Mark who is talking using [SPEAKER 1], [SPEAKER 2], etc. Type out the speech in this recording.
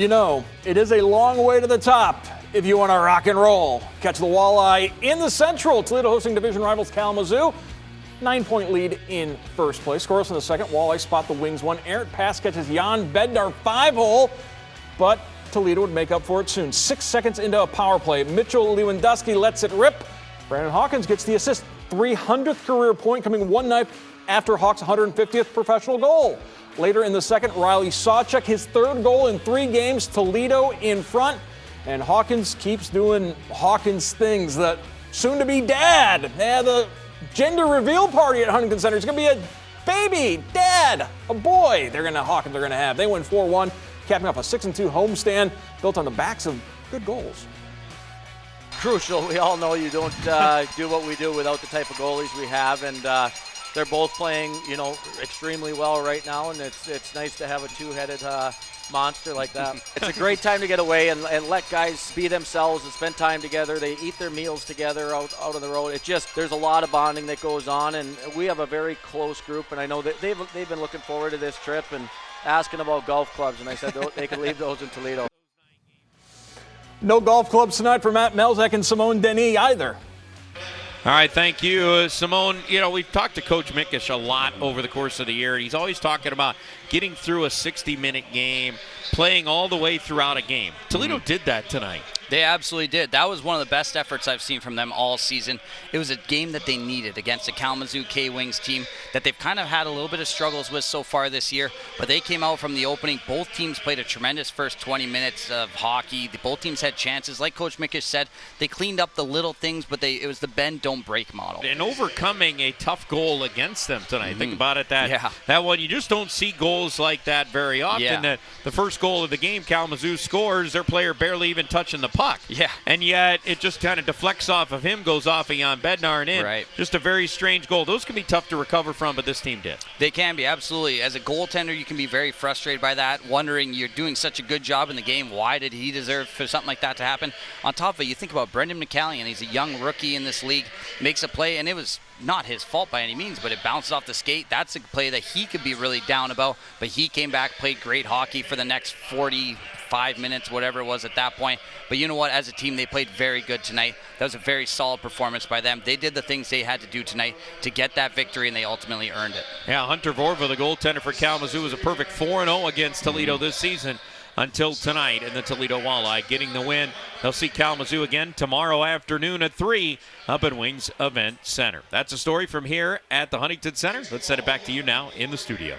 [SPEAKER 1] You know, it is a long way to the top if you want to rock and roll. Catch the Walleye in the Central. Toledo hosting division rivals Kalamazoo. 9-point lead in first place. Scoreless in the second. Walleye spot the wings. One errant pass catches Jan Bednar 5-hole, but Toledo would make up for it soon. 6 seconds into a power play, Mitchell Lewandowski lets it rip. Brandon Hawkins gets the assist. 300th career point coming one night after Hawks' 150th professional goal. Later in the second, Riley Sawchuk, his third goal in 3 games. Toledo in front. And Hawkins keeps doing Hawkins things. The soon-to-be dad. They had the gender reveal party at Huntington Center. It's going to be a baby, dad, a boy. Hawkins are going to have. They win 4-1, capping off a 6-2 homestand built on the backs of good goals.
[SPEAKER 2] Crucial. We all know you don't do what we do without the type of goalies we have, and they're both playing, extremely well right now, and it's nice to have a two-headed monster like that. It's a great time to get away and let guys be themselves and spend time together. They eat their meals together out on the road. There's a lot of bonding that goes on, and we have a very close group, and I know that they've been looking forward to this trip and asking about golf clubs, and I said they could leave those in Toledo.
[SPEAKER 1] No golf clubs tonight for Matt Melzak and Simone Denis either.
[SPEAKER 3] All right, thank you, Simone. We've talked to Coach Mickish a lot over the course of the year, and he's always talking about getting through a 60-minute game, playing all the way throughout a game. Toledo did that tonight.
[SPEAKER 4] They absolutely did. That was one of the best efforts I've seen from them all season. It was a game that they needed against a Kalamazoo K-Wings team that they've kind of had a little bit of struggles with so far this year, but they came out from the opening. Both teams played a tremendous first 20 minutes of hockey. Both teams had chances. Like Coach Mickish said, they cleaned up the little things, but it was the bend, don't break model.
[SPEAKER 3] And overcoming a tough goal against them tonight. Think about it, that one, you just don't see goals like that very often.
[SPEAKER 4] Yeah.
[SPEAKER 3] The first goal of the game, Kalamazoo scores, their player barely even touching the puck.
[SPEAKER 4] Yeah.
[SPEAKER 3] And yet it just kind of deflects off of him, goes off of Jan Bednar and in.
[SPEAKER 4] Right.
[SPEAKER 3] Just a very strange goal. Those can be tough to recover from, but this team did.
[SPEAKER 4] They can be, absolutely. As a goaltender, you can be very frustrated by that, wondering you're doing such a good job in the game. Why did he deserve for something like that to happen? On top of it, you think about Brendan McCallion. He's a young rookie in this league, makes a play, and it was not his fault by any means, but it bounces off the skate. That's a play that he could be really down about, but he came back, played great hockey for the next 45 minutes, whatever it was at that point. But you know what? As a team, they played very good tonight. That was a very solid performance by them. They did the things they had to do tonight to get that victory, and they ultimately earned it.
[SPEAKER 3] Yeah, Hunter Vorva, the goaltender for Kalamazoo, was a perfect 4-0 against Toledo this season until tonight, and the Toledo Walleye getting the win. They'll see Kalamazoo again tomorrow afternoon at 3 up at Wings Event Center. That's a story from here at the Huntington Center. Let's send it back to you now in the studio.